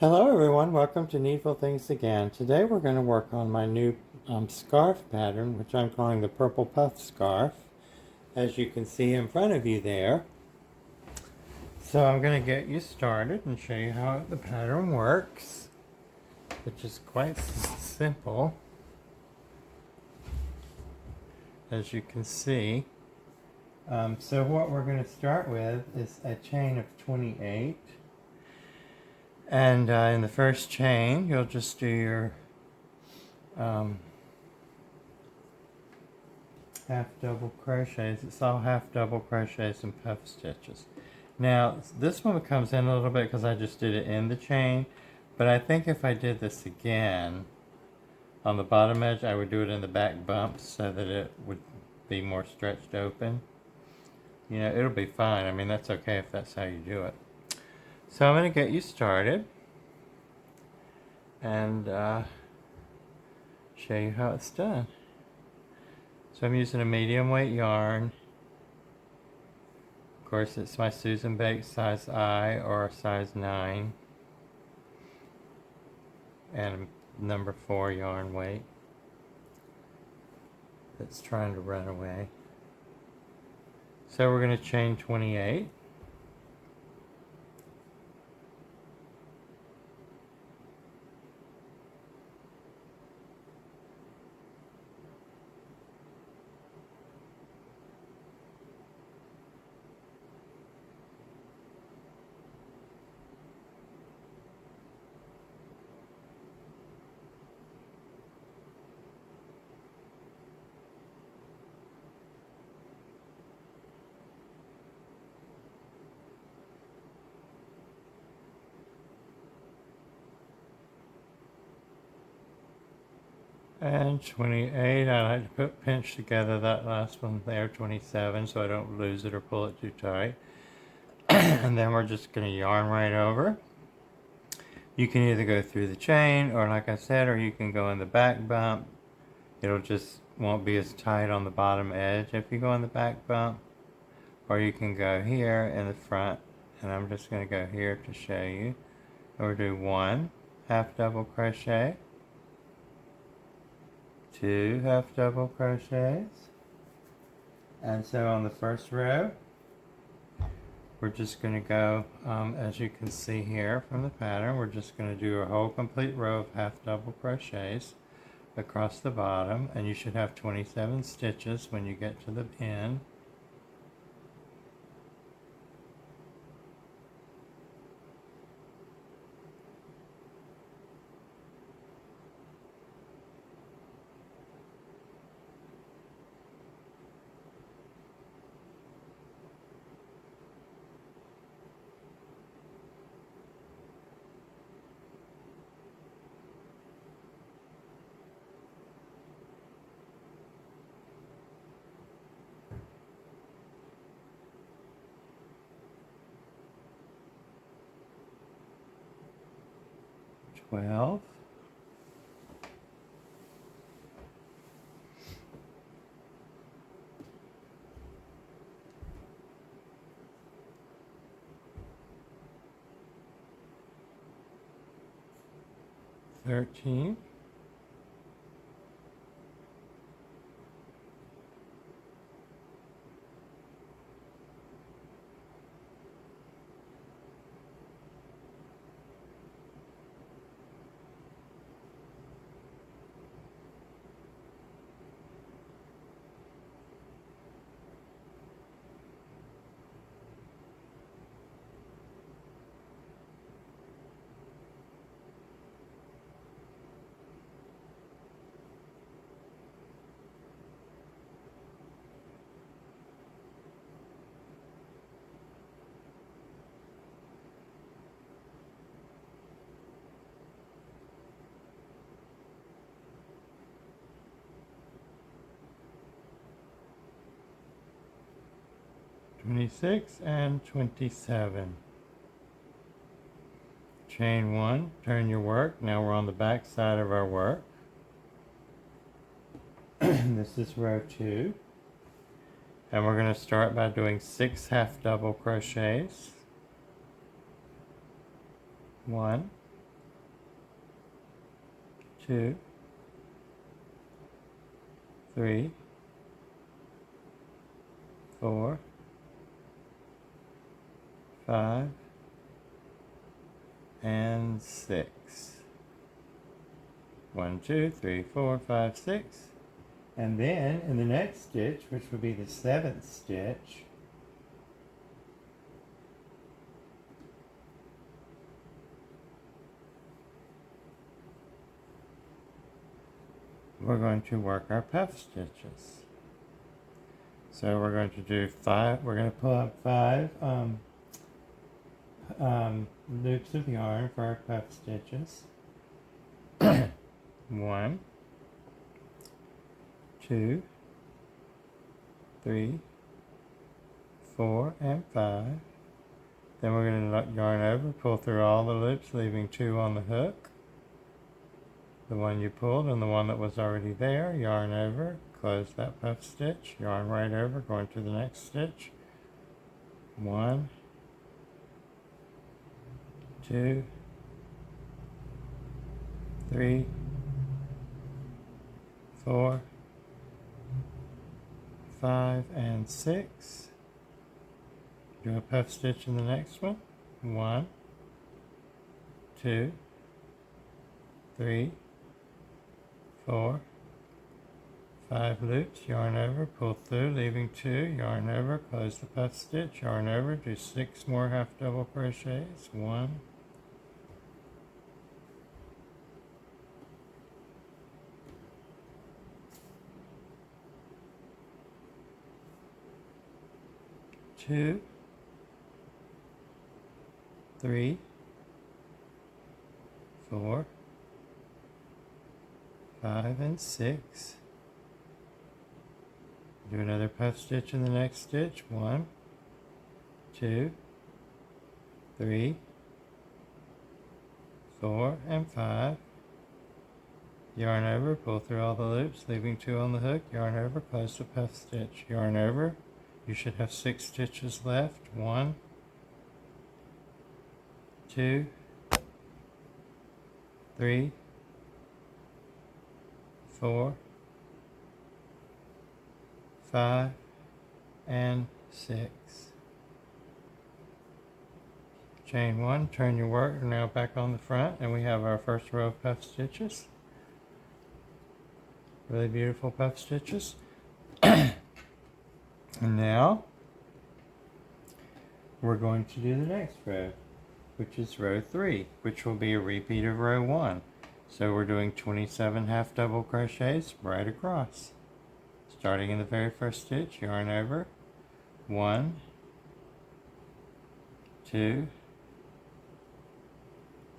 Hello everyone, welcome to Needful Things again. Today we're going to work on my new scarf pattern, which I'm calling the Purple Puff Scarf, as you can see in front of you there. So I'm going to get you started and show you how the pattern works, which is quite simple, as you can see. So what we're going to start with is a chain of 28. And in the first chain, you'll just do your half double crochets. It's all half double crochets and puff stitches. Now, this one comes in a little bit because I just did it in the chain, but I think if I did this again on the bottom edge, I would do it in the back bumps so that it would be more stretched open. You know, it'll be fine. I mean, that's okay if that's how you do it. So I'm going to get you started and show you how it's done. So I'm using a medium weight yarn. Of course, it's my Susan Baked size I or size 9 and number 4 yarn weight that's trying to run away. So we're going to chain 28. And 28, I like to pinch together that last one there, 27, so I don't lose it or pull it too tight. And then we're just going to yarn right over. You can either go through the chain, or like I said, or you can go in the back bump. It'll just won't be as tight on the bottom edge if you go in the back bump. Or you can go here in the front, and I'm just going to go here to show you. And we'll do 1 half double crochet, 2 half double crochets, and so on the first row we're just going to go as you can see here from the pattern, we're just going to do a whole complete row of half double crochets across the bottom, and you should have 27 stitches when you get to the end. Twelve, 13, 26, and 27. Chain 1, turn your work. Now we're on the back side of our work. This is row 2. And we're going to start by doing 6 half double crochets. 1, 2, 3, 4, 5, and 6. 1, 2, 3, 4, 5, 6. And then in the next stitch, which would be the 7th stitch, we're going to work our puff stitches. So we're going to do 5, we're going to pull up 5 loops of yarn for our puff stitches. 1, 2, 3, 4, and 5. Then we're going to yarn over, pull through all the loops, leaving 2 on the hook. The one you pulled and the one that was already there, yarn over, close that puff stitch, yarn right over, going to the next stitch. 1, 2, 3, 4, 5, and 6. Do a puff stitch in the next one. 1, 2, 3, 4, 5 loops, yarn over, pull through, leaving 2, yarn over, close the puff stitch, yarn over, do 6 more half double crochets. 1, 2, 3, 4, 5, and 6. Do another puff stitch in the next stitch. 1, 2, 3, 4, and 5. Yarn over, pull through all the loops, leaving 2 on the hook. Yarn over, close the puff stitch. Yarn over. You should have 6 stitches left. 1, 2, 3, 4, 5, and 6. Chain 1, turn your work now back on the front, and we have our first row of puff stitches. Really beautiful puff stitches. And now we're going to do the next row, which is row 3, which will be a repeat of row 1. So we're doing 27 half double crochets right across. Starting in the very first stitch, yarn over, 1, 2,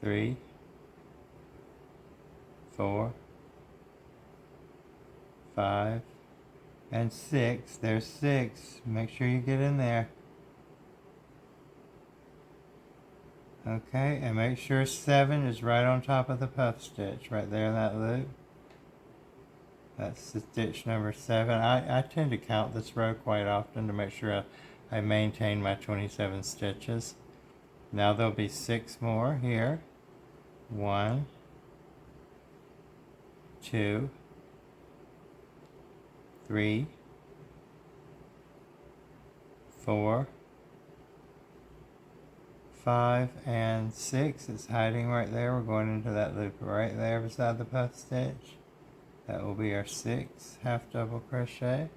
3, 4, 5, and 6. There's 6. Make sure you get in there. Okay, and make sure 7 is right on top of the puff stitch, right there in that loop. That's the stitch number 7. I tend to count this row quite often to make sure I maintain my 27 stitches. Now there'll be 6 more here. 1, 2, 3, 4, 5, and 6. It's hiding right there. We're going into that loop right there beside the puff stitch. That will be our 6 half double crochet.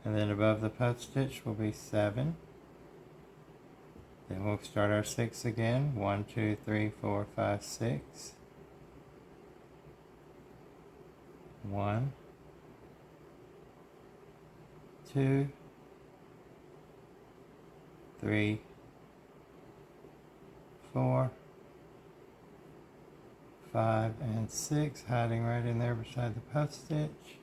And then above the puff stitch will be 7. Then we'll start our 6 again. 1, 2, 3, 4, 5, 6. 1, 2, 3, 4, 5, and 6, hiding right in there beside the puff stitch.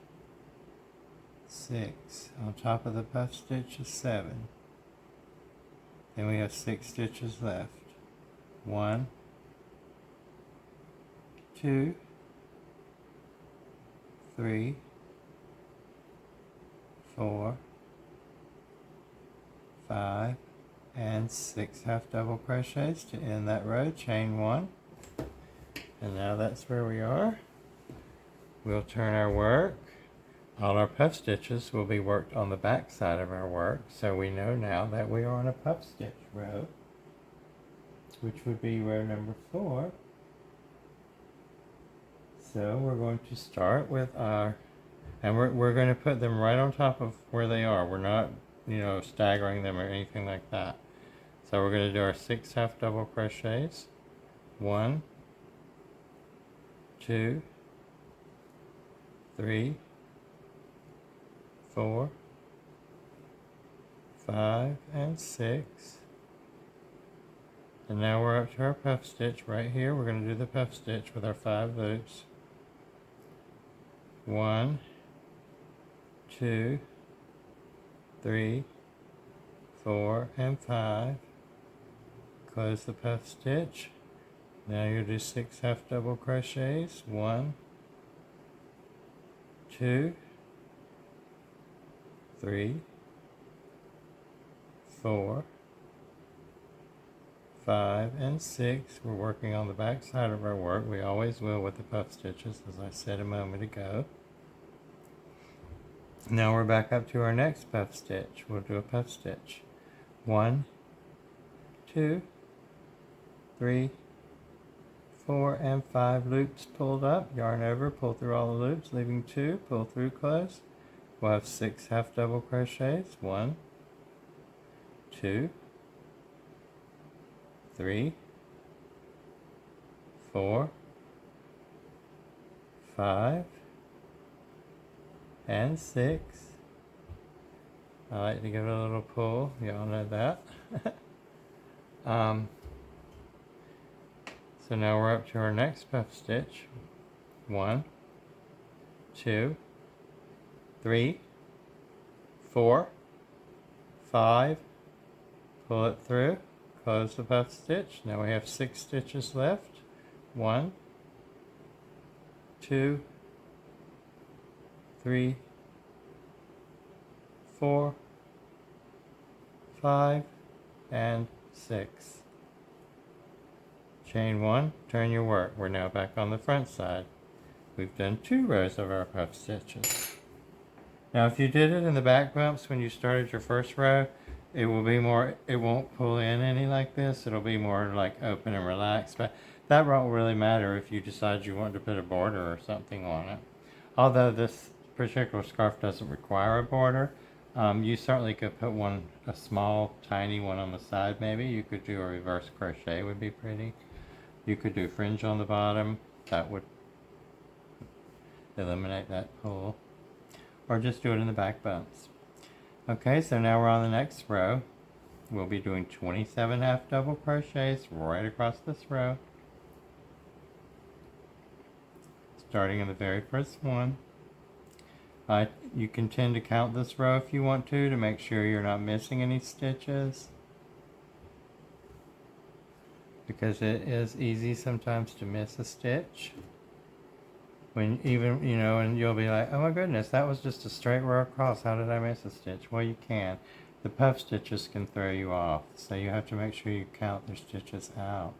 6. On top of the puff stitch is 7. Then we have 6 stitches left. 1, 2, 3, 4, 5, and 6 half double crochets to end that row. Chain 1, And now that's where we are. We'll turn our work. All our puff stitches will be worked on the back side of our work, so we know now that we are on a puff stitch row, which would be row number 4. So we're going to start with our, and we're going to put them right on top of where they are. We're not, staggering them or anything like that. So we're going to do our 6 half double crochets. 1, 2, 3, 4, 5, and 6. And now we're up to our puff stitch right here. We're going to do the puff stitch with our 5 loops. 1, 2, 3, 4, and 5. Close the puff stitch. Now you'll do 6 half double crochets. 1, 2, 3, 4, 5, and 6. We're working on the back side of our work. We always will with the puff stitches, as I said a moment ago. Now we're back up to our next puff stitch. We'll do a puff stitch. 1, 2, 3, 4, and 5 loops pulled up. Yarn over, pull through all the loops, leaving 2. Pull through, close. We'll have 6 half double crochets. 1, 2, 3, 4, 5, and 6. I like to give it a little pull. Y'all know that. So now we're up to our next puff stitch. 1, 2, 3, 4, 5. Pull it through. Close the puff stitch. Now we have 6 stitches left. 1, 2, 3, 4, 5, and 6. Chain 1, turn your work. We're now back on the front side. We've done 2 rows of our puff stitches. Now if you did it in the back bumps when you started your first row, it will be more, it won't pull in any like this. It'll be more like open and relaxed, but that won't really matter if you decide you want to put a border or something on it. Although this particular scarf doesn't require a border, you certainly could put one, a small, tiny one on the side maybe. You could do a reverse crochet, would be pretty. You could do fringe on the bottom. That would eliminate that pull. Or just do it in the back bumps. Okay, so now we're on the next row. We'll be doing 27 half double crochets right across this row. Starting in the very first one. You can tend to count this row if you want to make sure you're not missing any stitches. Because it is easy sometimes to miss a stitch. When even, and you'll be like, oh my goodness, that was just a straight row across. How did I miss a stitch? Well, you can. The puff stitches can throw you off. So you have to make sure you count their stitches out.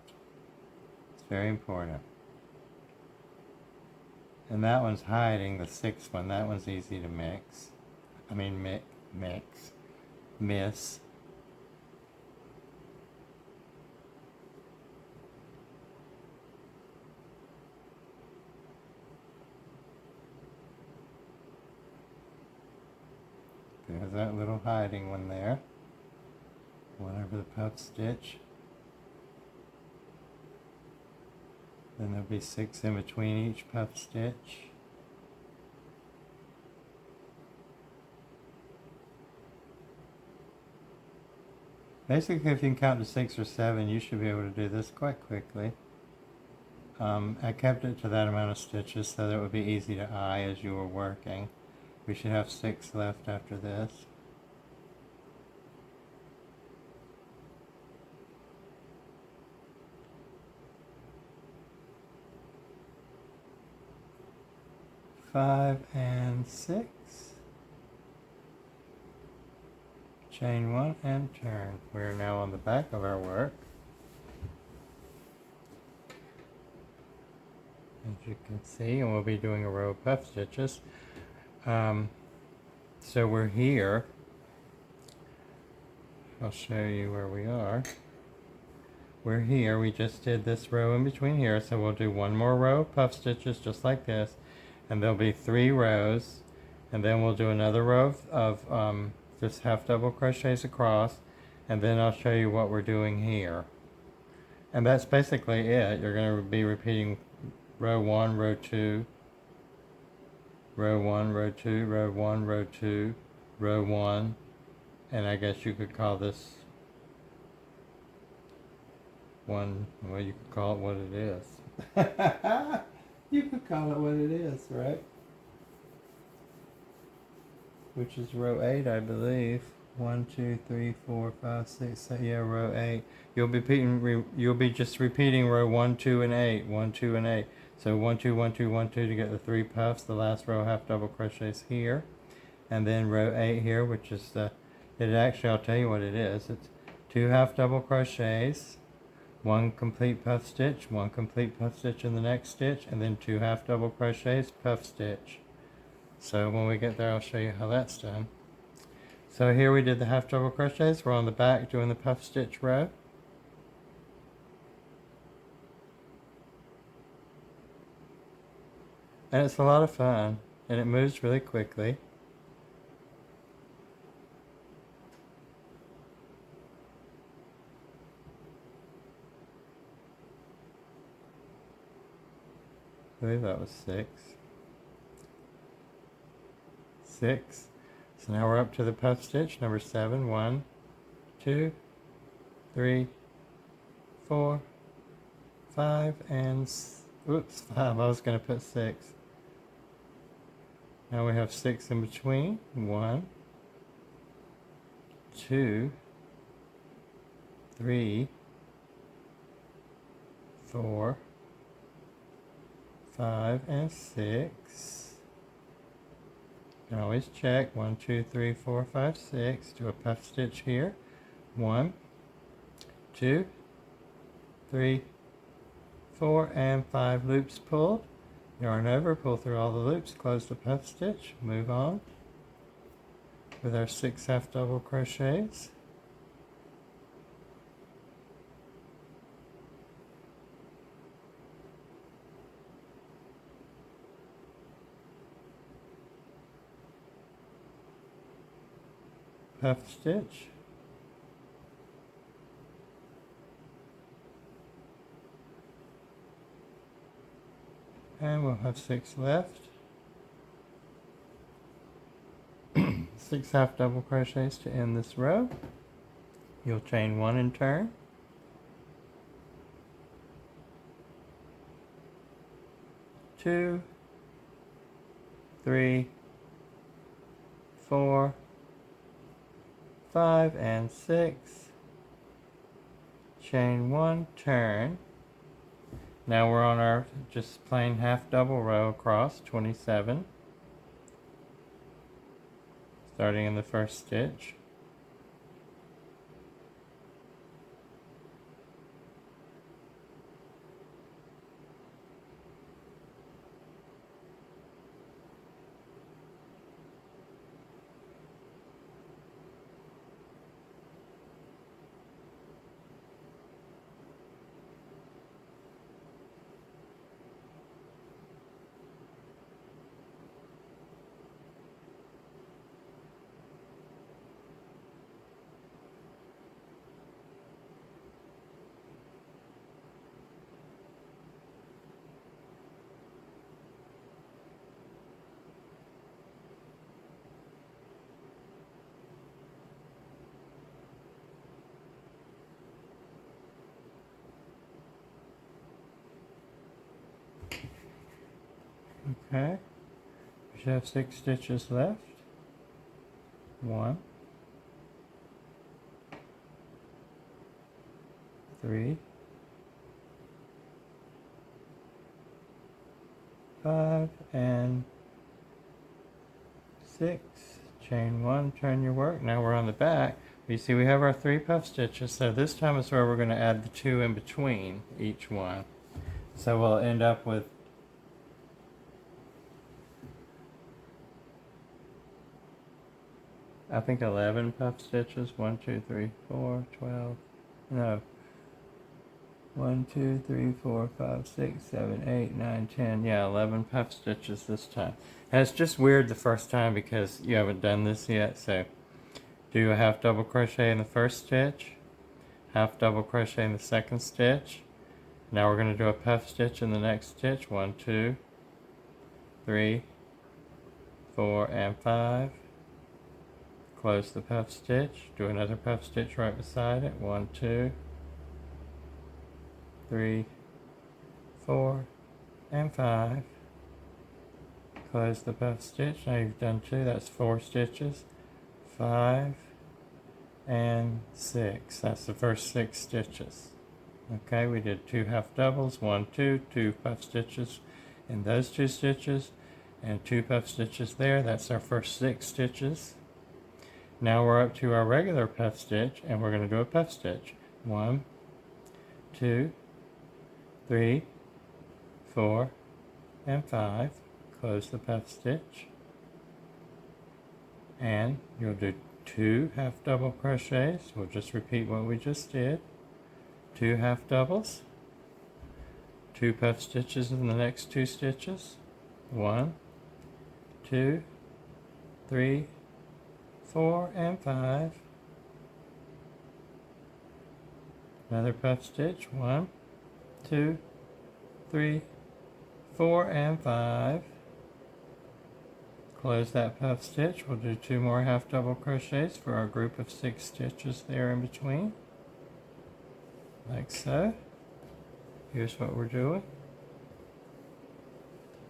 It's very important. And that one's hiding, the 6th one. That one's easy to miss. There's that little hiding one there. One over the puff stitch. Then there'll be 6 in between each puff stitch. Basically, if you can count to 6 or 7, you should be able to do this quite quickly. I kept it to that amount of stitches so that it would be easy to eye as you were working. We should have 6 left after this. Five and 6. Chain 1 and turn. We're now on the back of our work. you can see, and we'll be doing a row of puff stitches. So we're here. I'll show you where we are. We're here. We just did this row in between here, so we'll do one more row of puff stitches just like this, and there'll be 3 rows, and then we'll do another row of just half double crochets across, and then I'll show you what we're doing here. And that's basically it. You're going to be repeating row 1, row 2, row 1, row 2, row 1, row 2, row 1, and I guess you could call this one, well, you could call it what it is. You could call it what it is, right? Which is row 8, I believe. 1, 2, 3, 4, 5, 6, yeah, row 8. You'll be just repeating row 1, 2, and 8. 1, 2, and 8. So 1, 2, 1, 2, 1, 2 to get the 3 puffs. The last row half double crochets here, and then row 8 here, which is I'll tell you what it is. It's 2 half double crochets, 1 complete puff stitch, 1 complete puff stitch in the next stitch, and then 2 half double crochets, puff stitch. So when we get there, I'll show you how that's done. So here we did the half double crochets. We're on the back doing the puff stitch row. And it's a lot of fun, and it moves really quickly. I believe that was 6. 6. So now we're up to the puff stitch, number 7. 1, 2, 3, 4, 5, and oops, 5. I was going to put 6. Now we have 6 in between. 1, 2, 3, 4, 5, and 6. You can always check 1, 2, 3, 4, 5, 6. Do a puff stitch here. 1, 2, 3, 4, and 5 loops pulled. Yarn over, pull through all the loops, close the puff stitch, move on with our 6 half double crochets. Puff stitch, and we'll have 6 left. 6 half double crochets to end this row. You'll chain 1 and turn. 2, 3, 4, 5, and 6. Chain 1, turn. Now we're on our just plain half double row across, 27. Starting in the first stitch. Okay, we should have 6 stitches left. 1, 3, 5, and 6. Chain 1, turn your work. Now we're on the back. You see we have our 3 puff stitches, so this time is where we're going to add the 2 in between each one. So we'll end up with I think 11 puff stitches. 1, 2, 3, 4, 12. No. 1, 2, 3, 4, 5, 6, 7, 8, 9, 10. Yeah, 11 puff stitches this time. And it's just weird the first time because you haven't done this yet. So do a half double crochet in the first stitch, half double crochet in the second stitch. Now we're going to do a puff stitch in the next stitch. 1, 2, 3, 4, and 5. Close the puff stitch. Do another puff stitch right beside it. 1, 2, 3, 4, and 5. Close the puff stitch. Now you've done 2. That's 4 stitches. 5 and 6. That's the first 6 stitches. Okay, we did 2 half doubles. 1, 2, 2 puff stitches in those 2 stitches, and 2 puff stitches there. That's our first 6 stitches. Now we're up to our regular puff stitch, and we're going to do a puff stitch. 1, 2, 3, 4, and 5. Close the puff stitch, and you'll do 2 half double crochets. We'll just repeat what we just did. 2 half doubles, 2 puff stitches in the next 2 stitches. 1, 2, 3, 4, and 5. Another puff stitch. 1, 2, 3, 4, and 5. Close that puff stitch. We'll do 2 more half double crochets for our group of 6 stitches there in between, like so. Here's what we're doing,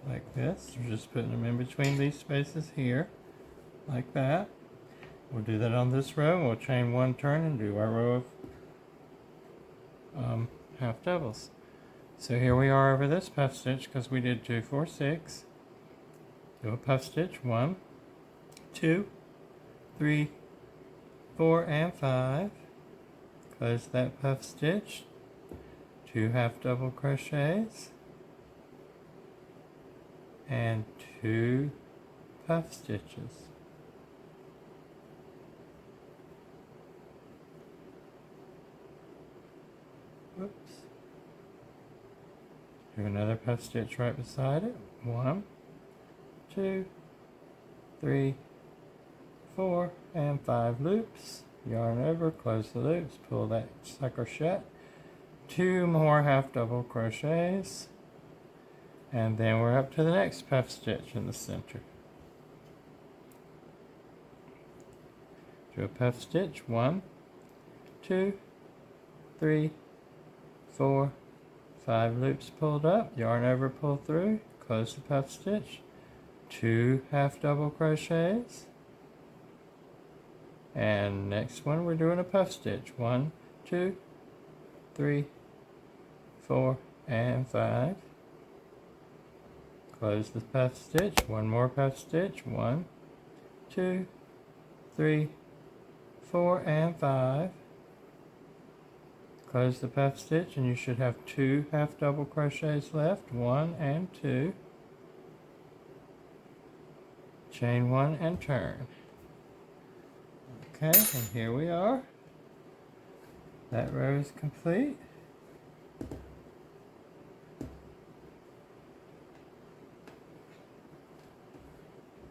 like this. We're just putting them in between these spaces here, like that. We'll do that on this row, and we'll chain 1 turn and do our row of half doubles. So here we are over this puff stitch because we did 2, 4, 6. Do a puff stitch. 1, 2, 3, 4, and 5. Close that puff stitch. 2 half double crochets and 2 puff stitches. Whoops. Do another puff stitch right beside it. 1, 2, 3, 4, and 5 loops. Yarn over, close the loops, pull that sucker shut. 2 more half double crochets, and then we're up to the next puff stitch in the center. Do a puff stitch. 1, 2, 3, 4, 5 loops pulled up, yarn over, pull through, close the puff stitch. 2 half double crochets, and next one we're doing a puff stitch. 1, 2, 3, 4, and 5. Close the puff stitch. 1 more puff stitch. 1, 2, 3, 4, and 5. Close the puff stitch, and you should have 2 half double crochets left. 1 and 2. Chain 1 and turn. Okay, and here we are. That row is complete.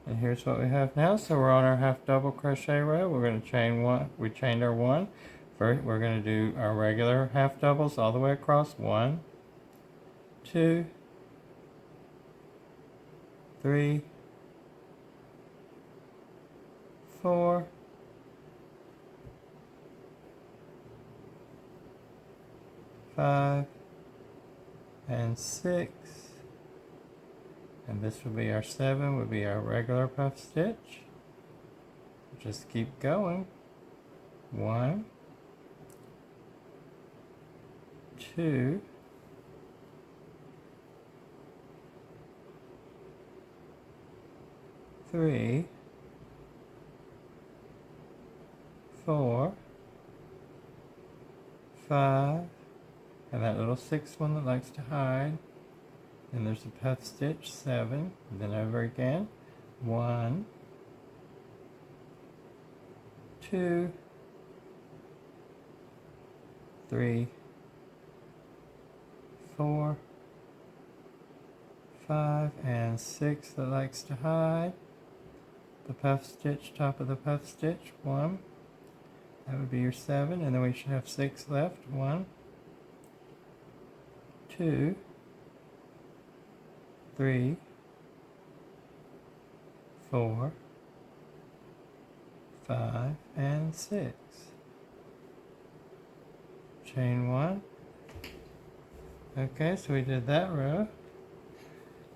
And here's what we have now. So we're on our half double crochet row. We're going to chain 1. We chained our 1. First, we're going to do our regular half doubles all the way across. 1, 2, 3, 4, 5, and 6. And this will be our 7, will be our regular puff stitch. Just keep going. 1, 2, 3, 4, 5, and that little 6th one that likes to hide. And there's a puff stitch, 7, and then over again. 1, 2, 3, 4, 5, and 6 that likes to hide. The puff stitch, top of the puff stitch, 1. That would be your 7, and then we should have 6 left. 1, 2, 3, 4, 5, and 6. Chain 1. Okay, so we did that row.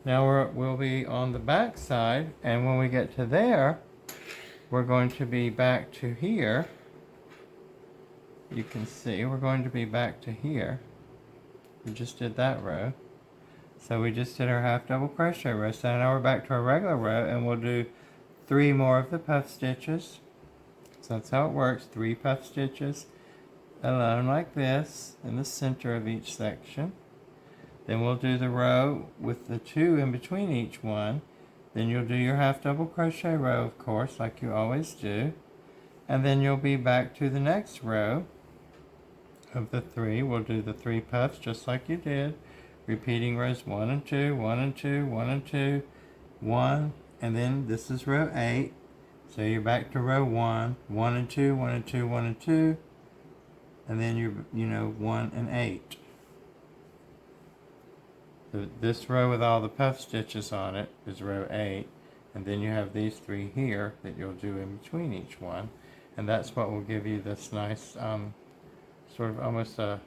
Now we'll be on the back side, and when we get to there, we're going to be back to here. You can see we're going to be back to here. We just did that row. So we just did our half double crochet row. So now we're back to our regular row, and we'll do 3 more of the puff stitches. So that's how it works. 3 puff stitches alone like this in the center of each section. Then we'll do the row with the 2 in between each one. Then you'll do your half double crochet row, of course, like you always do. And then you'll be back to the next row of the 3. We'll do the 3 puffs just like you did, repeating rows 1 and 2, 1 and 2, 1 and 2, 1, and then this is row 8. So you're back to row 1, 1 and 2, 1 and 2, 1 and 2, and then you're 1 and 8. So this row with all the puff stitches on it is row 8, and then you have these 3 here that you'll do in between each one, and that's what will give you this nice sort of almost a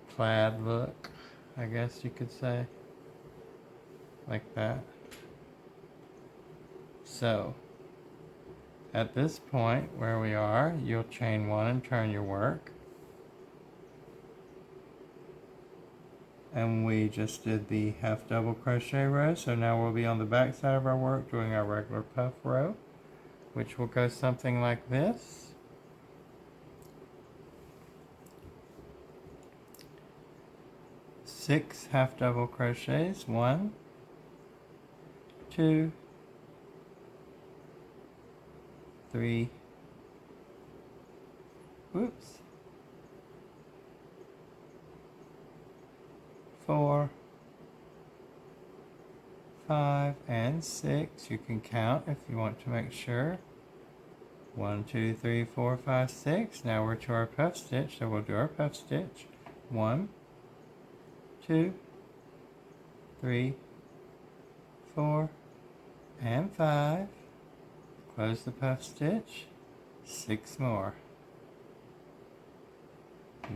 plaid look, I guess you could say, like that. So at this point where we are, you'll chain 1 and turn your work. And we just did the half double crochet row, so now we'll be on the back side of our work doing our regular puff row, which will go something like this. Six half double crochets, 1, 2, 3, whoops, 4, 5, and 6. You can count if you want to make sure. 1, 2, 3, 4, 5, 6. Now we're to our puff stitch, so we'll do our puff stitch. 1, 2, 3, 4, and 5. Close the puff stitch. 6 more.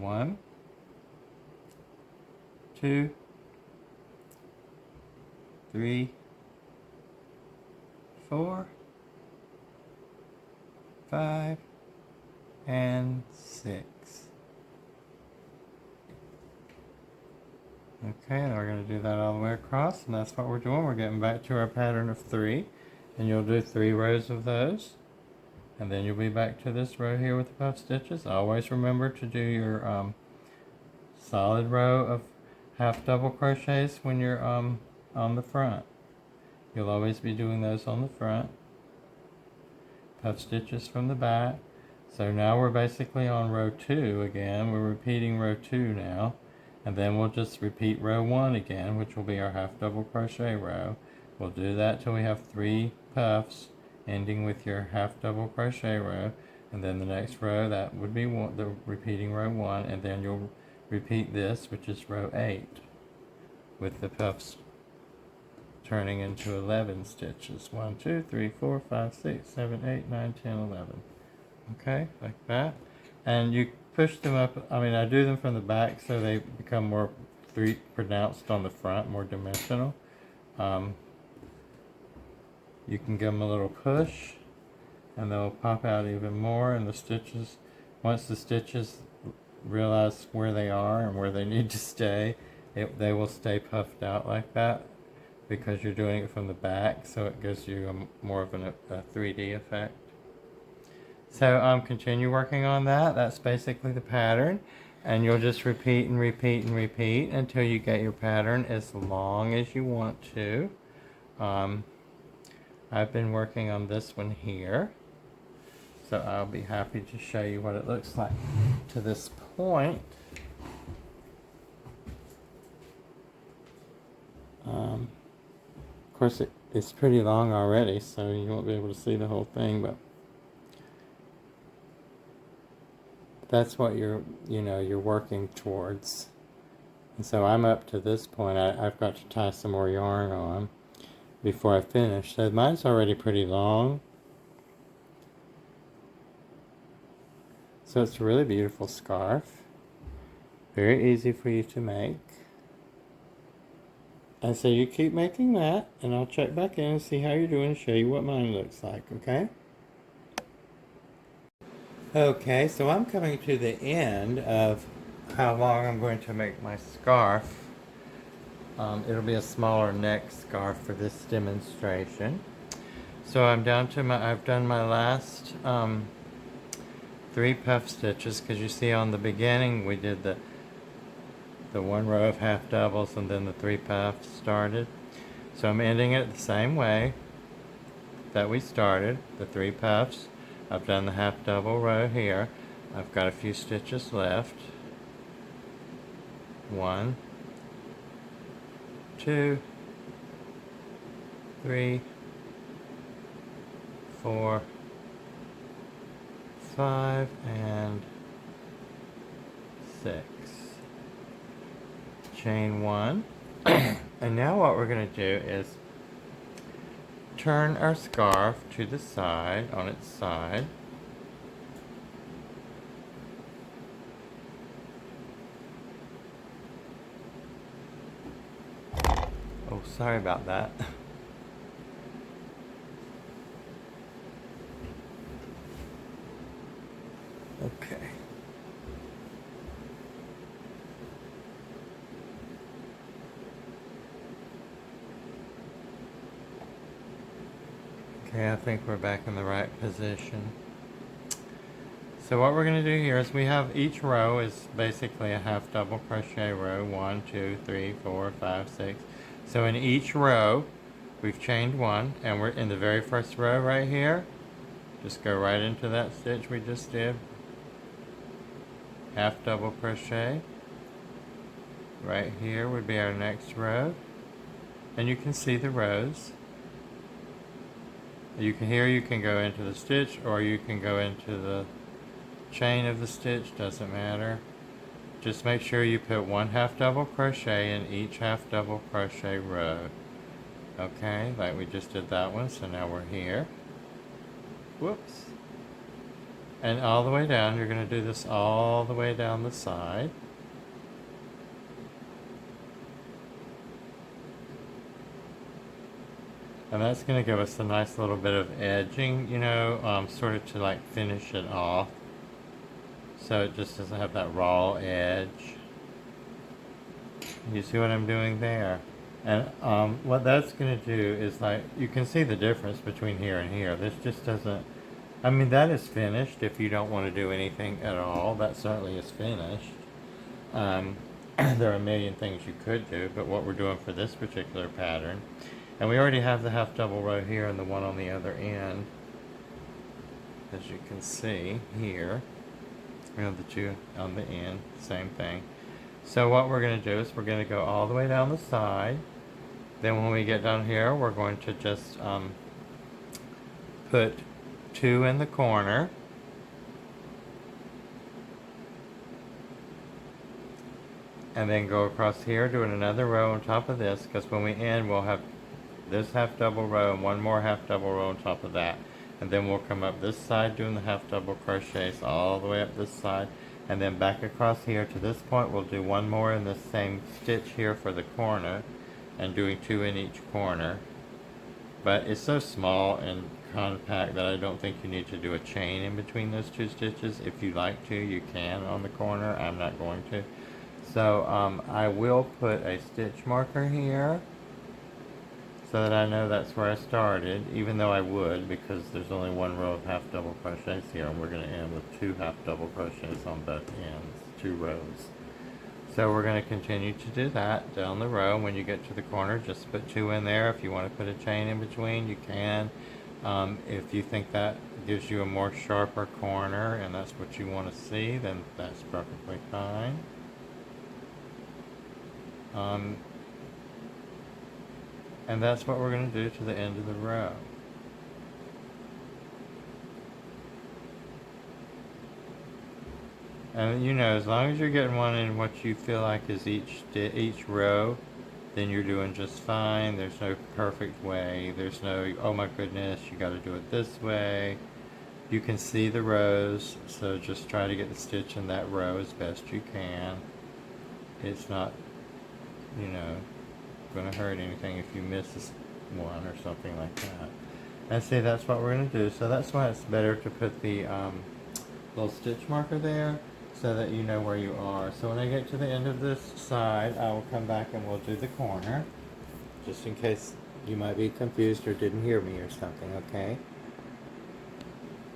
1, 2, 3, 4, 5, and 6. Okay, and we're going to do that all the way across, and that's what we're doing. We're getting back to our pattern of 3, and you'll do 3 rows of those, and then you'll be back to this row here with the puff stitches. Always remember to do your solid row of half double crochets when you're on the front. You'll always be doing those on the front. Puff stitches from the back. So now we're basically on row 2 again. We're repeating row 2 now. And then we'll just repeat row 1 again, which will be our half double crochet row. We'll do that till we have 3 puffs, ending with your half double crochet row. And then the next row, that would be the repeating row 1, and then you'll repeat this, which is row 8, with the puffs turning into 11 stitches. 1, 2, 3, 4, 5, 6, 7, 8, 9, 10, 11. Okay, like that. And you push them up. I mean, I do them from the back so they become more pronounced on the front, more dimensional. You can give them a little push, and they'll pop out even more. And the stitches, once the stitches realize where they are and where they need to stay, they will stay puffed out like that because you're doing it from the back, so it gives you more of a 3D effect. So continue working on that. That's basically the pattern, and you'll just repeat and repeat and repeat until you get your pattern as long as you want to. I've been working on this one here, So I'll be happy to show you what it looks like to this point. Of course, it's pretty long already, so you won't be able to see the whole thing, but that's what you're working towards. And so I'm up to this point. I've got to tie some more yarn on before I finish. So mine's already pretty long. So it's a really beautiful scarf. Very easy for you to make. And so you keep making that, and I'll check back in and see how you're doing and show you what mine looks like, okay? Okay, so I'm coming to the end of how long I'm going to make my scarf. It'll be a smaller neck scarf for this demonstration. So I'm down to I've done my last 3 puff stitches, because you see on the beginning we did the one row of half doubles and then the 3 puffs started. So I'm ending it the same way that we started, the 3 puffs. I've done the half double row here. I've got a few stitches left. 1, 2, 3, 4, 5, and 6. Chain 1. And now what we're going to do is turn our scarf to the side, on its side. Oh, sorry about that. Okay. Okay, I think we're back in the right position. So what we're going to do here is we have each row is basically a half double crochet row. 1, 2, 3, 4, 5, 6. So in each row we've chained 1, and we're in the very first row right here. Just go right into that stitch we just did. Half double crochet. Right here would be our next row. And you can see the rows. You can go into the stitch, or you can go into the chain of the stitch, doesn't matter. Just make sure you put 1 half double crochet in each half double crochet row. Okay, like we just did that one, so now we're here. Whoops. And all the way down, you're going to do this all the way down the side. And that's going to give us a nice little bit of edging, sort of to like finish it off. So it just doesn't have that raw edge. You see what I'm doing there? And what that's going to do is, like, you can see the difference between here and here. This just doesn't, I mean, that is finished. If you don't want to do anything at all, that certainly is finished. There are a million things you could do, but what we're doing for this particular pattern, and we already have the half double row here and the one on the other end, as you can see here. We have the 2 on the end, same thing. So what we're going to do is we're going to go all the way down the side. Then when we get down here, we're going to just put 2 in the corner. And then go across here, doing another row on top of this, because when we end, we'll have this half double row and 1 more half double row on top of that. And then we'll come up this side doing the half double crochets all the way up this side, and then back across here to this point. We'll do 1 more in the same stitch here for the corner, and doing 2 in each corner. But it's so small and compact that I don't think you need to do a chain in between those 2 stitches. If you like to, you can on the corner. I'm not going to. So I will put a stitch marker here, so that I know that's where I started, even though I would, because there's only 1 row of half double crochets here, and we're going to end with 2 half double crochets on both ends, 2 rows. So we're going to continue to do that down the row. When you get to the corner, just put 2 in there. If you want to put a chain in between, you can. If you think that gives you a more sharper corner and that's what you want to see, then that's perfectly fine. And that's what we're going to do to the end of the row. And you know, as long as you're getting one in what you feel like is each row, then you're doing just fine. There's no perfect way. There's no, oh my goodness, you got to do it this way. You can see the rows, so just try to get the stitch in that row as best you can. It's not, you know, going to hurt anything if you miss one or something like that. And see, that's what we're going to do. So that's why it's better to put the little stitch marker there so that you know where you are. So when I get to the end of this side, I will come back and we'll do the corner, just in case you might be confused or didn't hear me or something, okay?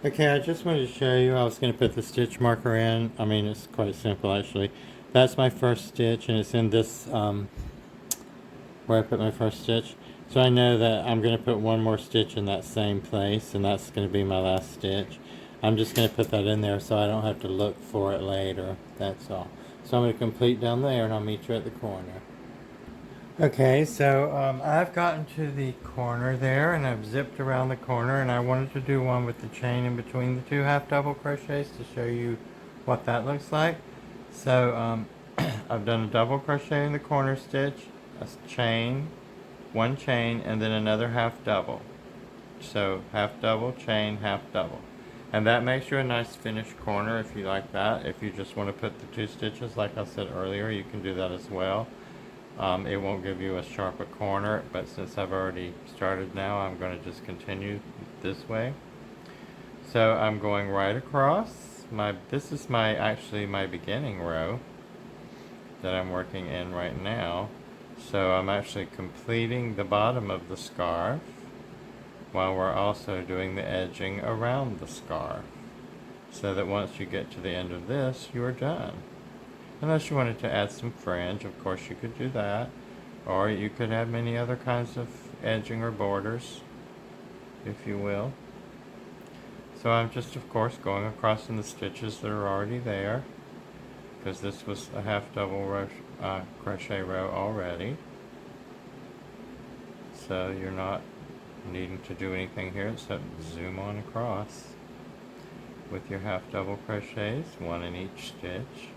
Okay, I just wanted to show you, I was going to put the stitch marker in. I mean, it's quite simple actually. That's my first stitch and it's in this, where I put my first stitch. So I know that I'm going to put one more stitch in that same place and that's going to be my last stitch. I'm just going to put that in there so I don't have to look for it later. That's all. So I'm going to complete down there and I'll meet you at the corner. Okay, so I've gotten to the corner there and I've zipped around the corner and I wanted to do one with the chain in between the two half double crochets to show you what that looks like. So I've done a double crochet in the corner stitch, a chain, one chain, and then another half double. So half double, chain, half double. And that makes you a nice finished corner if you like that. If you just want to put the two stitches, like I said earlier, you can do that as well. It won't give you a sharper corner, but since I've already started now, I'm going to just continue this way. So I'm going right across. This is actually my beginning row that I'm working in right now. So I'm actually completing the bottom of the scarf while we're also doing the edging around the scarf, so that once you get to the end of this, you're done. Unless you wanted to add some fringe, of course you could do that, or you could have many other kinds of edging or borders, if you will. So I'm just, of course, going across in the stitches that are already there, because this was a half double row, crochet row already. So you're not needing to do anything here except zoom on across with your half double crochets, one in each stitch.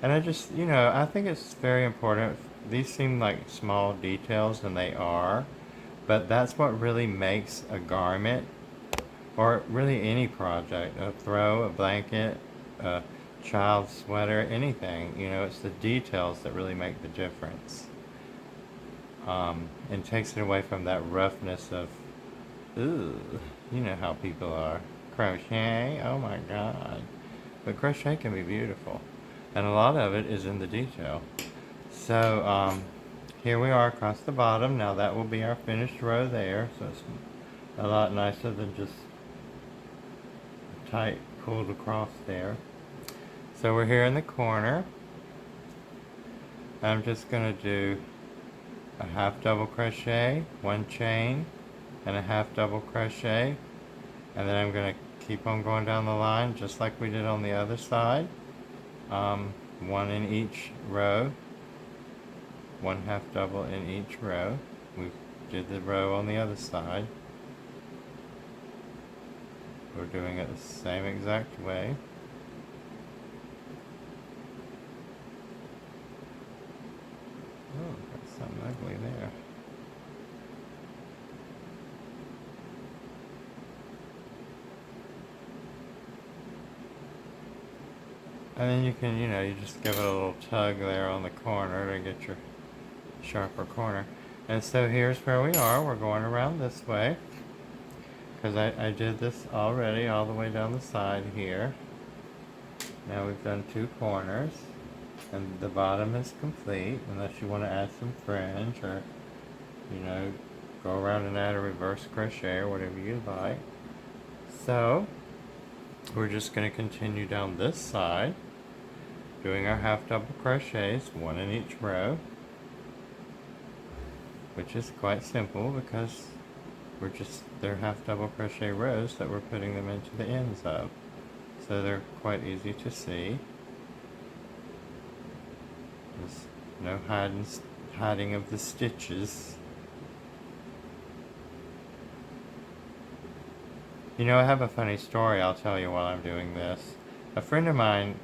And I just, you know, I think it's very important. These seem like small details, and they are, but that's what really makes a garment, or really any project, a throw, a blanket, a child's sweater, anything. You know, it's the details that really make the difference. And takes it away from that roughness of, ooh, you know how people are. Crochet, oh my god. But crochet can be beautiful. And a lot of it is in the detail. So here we are across the bottom. Now that will be our finished row there. So it's a lot nicer than just tight pulled across there. So we're here in the corner. I'm just going to do a half double crochet, one chain, and a half double crochet. And then I'm going to keep on going down the line just like we did on the other side. One in each row, one half double in each row. We did the row on the other side. We're doing it the same exact way. Oh, got something ugly there. And then you can, you know, you just give it a little tug there on the corner to get your sharper corner. And so here's where we are. We're going around this way, because I did this already all the way down the side here. Now we've done two corners, and the bottom is complete, unless you want to add some fringe, or, you know, go around and add a reverse crochet or whatever you like. So we're just going to continue down this side, doing our half double crochets, one in each row, which is quite simple because they're half double crochet rows that we're putting them into the ends of. So they're quite easy to see. There's no hiding of the stitches. You know, I have a funny story I'll tell you while I'm doing this. A friend of mine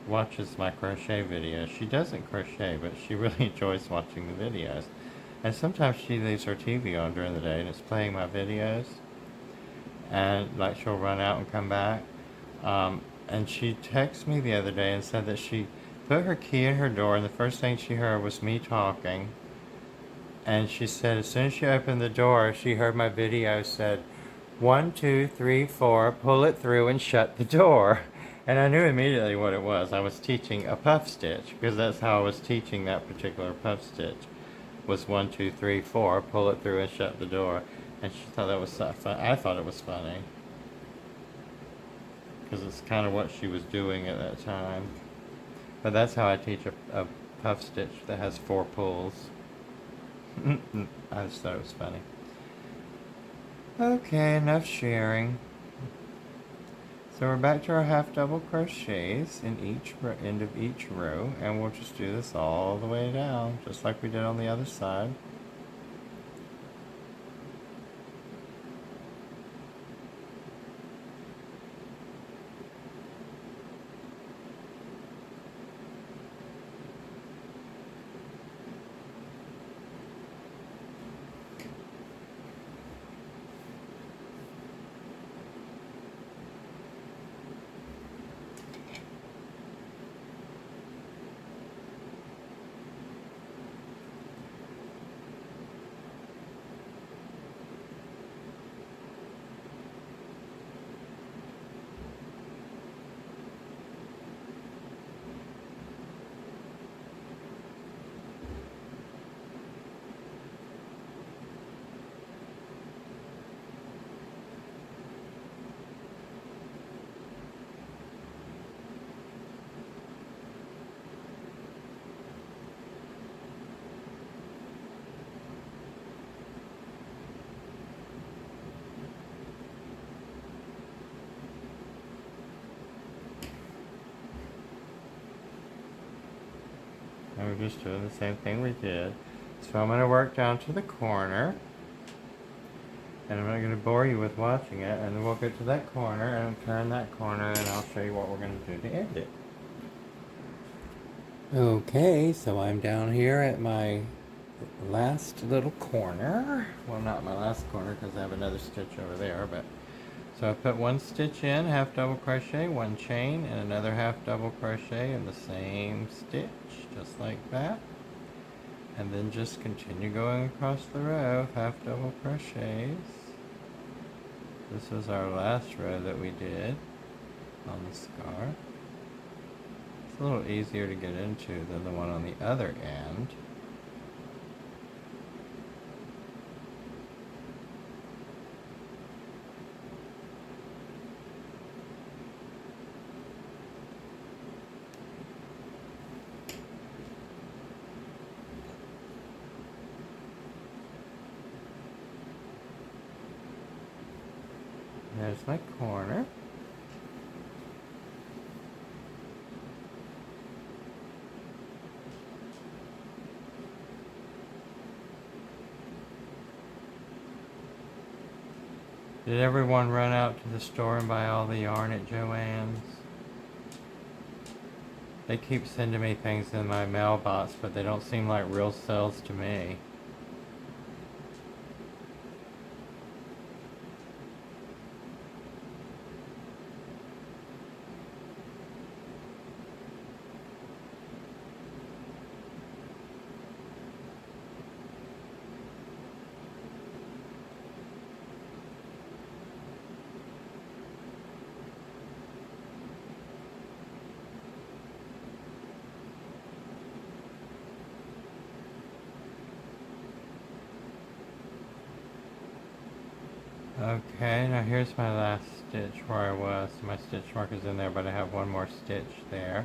watches my crochet videos. She doesn't crochet, but she really enjoys watching the videos. And sometimes she leaves her TV on during the day and it's playing my videos. And like she'll run out and come back. And she texted me the other day and said that she put her key in her door and the first thing she heard was me talking. And she said as soon as she opened the door, she heard my video said, 1, 2, 3, 4, pull it through and shut the door. And I knew immediately what it was. I was teaching a puff stitch because that's how I was teaching that particular puff stitch. Was 1, 2, 3, 4, pull it through and shut the door. And she thought that was so fun. I thought it was funny because it's kind of what she was doing at that time. But that's how I teach a puff stitch that has 4 pulls. I just thought it was funny. Okay, enough sharing. So we're back to our half double crochets in each end of each row, and we'll just do this all the way down, just like we did on the other side. And we're just doing the same thing we did. So I'm going to work down to the corner. And I'm not going to bore you with watching it. And then we'll get to that corner and turn that corner and I'll show you what we're going to do to end it. Okay, so I'm down here at my last little corner. Well, not my last corner because I have another stitch over there. But so I put 1 stitch in, half double crochet, 1 chain, and another half double crochet in the same stitch, just like that. And then just continue going across the row of half double crochets. This was our last row that we did on the scarf. It's a little easier to get into than the one on the other end. There's my corner. Did everyone run out to the store and buy all the yarn at Joann's? They keep sending me things in my mailbox, but they don't seem like real sales to me. Okay, now here's my last stitch where I was. My stitch mark is in there, but I have 1 more stitch there.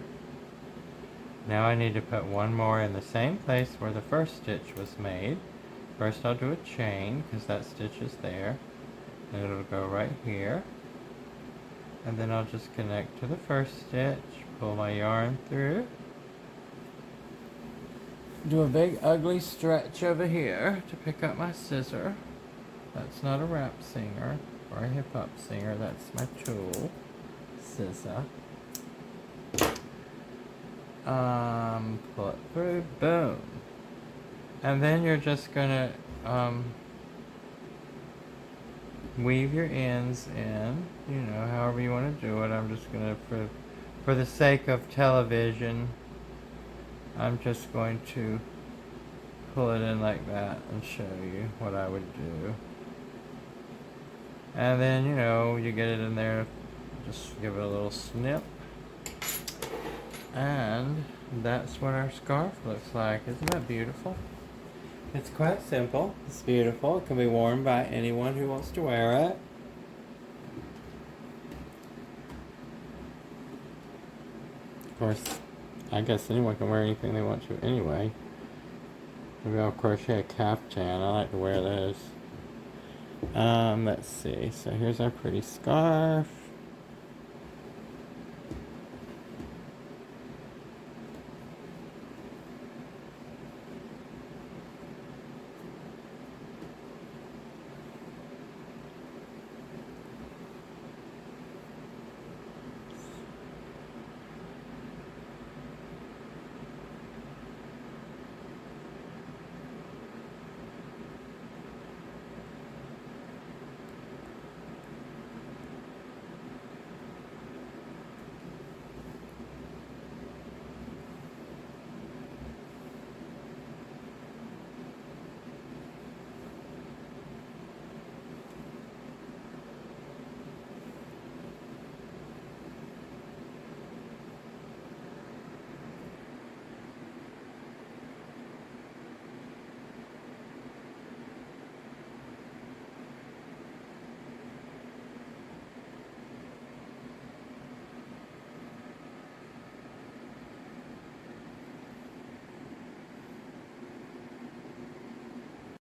Now I need to put 1 more in the same place where the first stitch was made. First I'll do a chain, because that stitch is there. And it'll go right here. And then I'll just connect to the first stitch, pull my yarn through. Do a big ugly stretch over here to pick up my scissor. That's not a rap singer or a hip hop singer, that's my tool. Scissor. Pull it through, boom. And then you're just gonna weave your ends in, you know, however you want to do it. I'm just gonna, for the sake of television, I'm just going to pull it in like that and show you what I would do. And then, you know, you get it in there, just give it a little snip. And that's what our scarf looks like. Isn't that beautiful? It's quite simple. It's beautiful. It can be worn by anyone who wants to wear it. Of course, I guess anyone can wear anything they want to anyway. Maybe I'll crochet a caftan. I like to wear those. Let's see. So here's our pretty scarf.